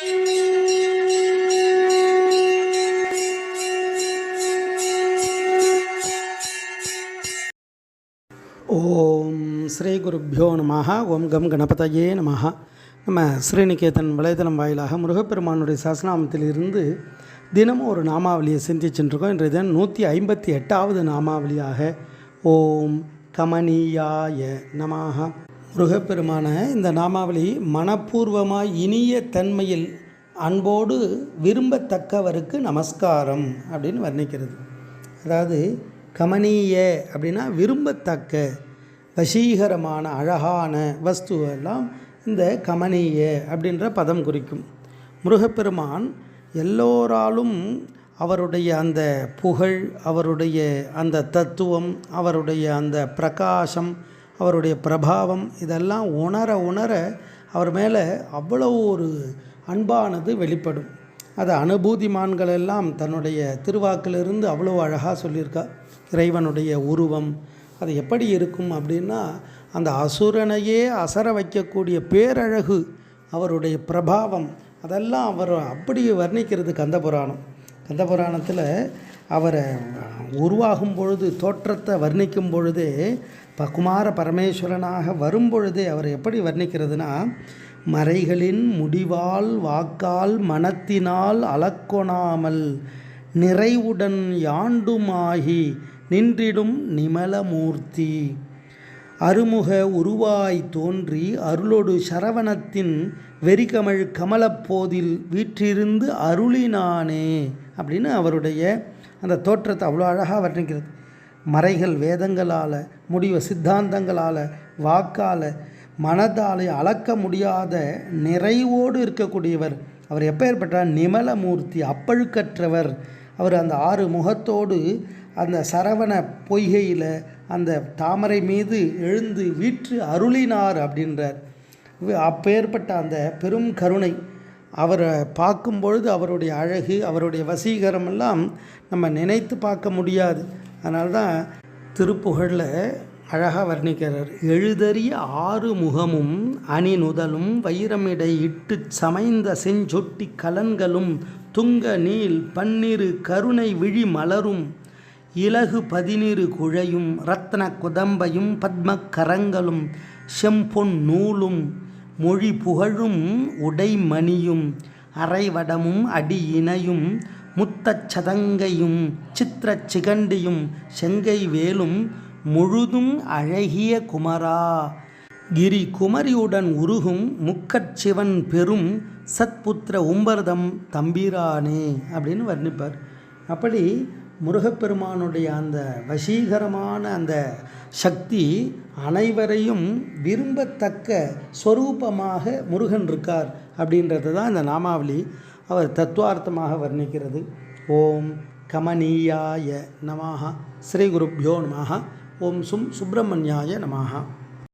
ஓம் ஸ்ரீ குருப்பியோ நமஹ. ஓம் கம் கணபதையே நமஹ. நம்ம ஸ்ரீநிகேதன் வலைதளம் வாயிலாக முருகப்பெருமானுடைய சஹஸ்ரநாமத்தில் இருந்து தினமும் ஒரு நாமாவளியை சிந்திச்சுருக்கோம். இன்றைய தினம் 158வது நாமாவளியாக ஓம் கமனியாய நமஹ. முருகப்பெருமான இந்த நாமாவளி மனப்பூர்வமாய் இனிய தன்மையில் அன்போடு விரும்பத்தக்கவருக்கு நமஸ்காரம் அப்படின்னு வர்ணிக்கிறது. அதாவது கமனீய அப்படின்னா விரும்பத்தக்க, வசீகரமான, அழகான வஸ்துவெல்லாம் இந்த கமனீய அப்படின்ற பதம் குறிக்கும். முருகப்பெருமான் எல்லோராலும் அவருடைய அந்த புகழ், அவருடைய அந்த தத்துவம், அவருடைய அந்த பிரகாசம், அவருடைய பிரபாவம் இதெல்லாம் உணர உணர அவர் மேலே அவ்வளோ ஒரு அன்பானது வெளிப்படும். அது அனுபூதிமான்கள் எல்லாம் தன்னுடைய திருவாக்கிலிருந்து அவ்வளோ அழகாக சொல்லியிருக்கா. இறைவனுடைய உருவம் அது எப்படி இருக்கும் அப்படின்னா, அந்த அசுரனையே அசர வைக்கக்கூடிய பேரழகு, அவருடைய பிரபாவம் அதெல்லாம் அவர் அப்படி வர்ணிக்கிறது கந்தபுராணம். கந்தபுராணத்தில் அவரை உருவாகும் பொழுது, தோற்றத்தை வர்ணிக்கும் பொழுதே, குமார பரமேஸ்வரனாக வரும் பொழுதே அவர் எப்படி வர்ணிக்கிறதுனா, மறைகளின் முடிவால் வாக்கால் மனத்தினால் அளக்கொணாமல் நிறைவுடன் யாண்டுமாகி நின்றிடும் நிமலமூர்த்தி, அருமுக உருவாய் தோன்றி அருளொடு சரவணத்தின் வெறிகமழ் கமலப்போதில் வீற்றிருந்து அருளினானே அப்படின்னு அவருடைய அந்த தோற்றத்தை அவ்வளோ அழகாக வர்ணிக்கிறது. மறைகள் வேதங்களால், முடிவ சித்தாந்தங்களால், வாக்கால், மனதாலே அளக்க முடியாத நிறைவோடு இருக்கக்கூடியவர். அவர் எப்பேற்பட்டார்? நிமலமூர்த்தி, அப்பழுக்கற்றவர். அவர் அந்த 6 முகத்தோடு அந்த சரவண பொய்கையில் அந்த தாமரை மீது எழுந்து வீற்று அருளினார் அப்படின்றார். அப்பேற்பட்ட அந்த பெரும் கருணை, அவரை பார்க்கும் பொழுது அவருடைய அழகு, அவருடைய வசீகரம் எல்லாம் நம்ம நினைத்து பார்க்க முடியாது. அதனால்தான் திருப்புகழில் அழகாக வர்ணிக்கிறார். எழுதறிய 6 முகமும் அணிநுதலும் வைரமிடை இட்டு சமைந்த செஞ்சொட்டி கலன்களும் துங்க நீள் பன்னிரு கருணை விழி மலரும் இலகு 12 குழையும் இரத்ன குதம்பையும் பத்ம கரங்களும் செம்பொன் நூலும் மொழி புகழும் உடைமணியும் அரைவடமும் அடி இணையும் முத்தச் சதங்கையும் சித்திர சிகண்டியும் செங்கை வேலும் முழுதும் அழகிய குமரா, கிரி குமரியுடன் உருகும் முக்கட்சிவன் பெரும் சத்புத்திர உம்பர்தம் தம்பிரானே அப்படின்னு வர்ணிப்பார். அப்படி முருகப்பெருமானுடைய அந்த வசீகரமான அந்த சக்தி அனைவரையும் விரும்பத்தக்க ஸ்வரூபமாக முருகன் இருக்கார் அப்படின்றது தான் இந்த நாமாவளி அவர் தத்துவார்த்தமாக வர்ணிக்கிறது. ஓம் கமனீயாய நமஹ. ஸ்ரீ குருப்பியோ நமஹ. ஓம் சுப்பிரமணியாய நமஹ.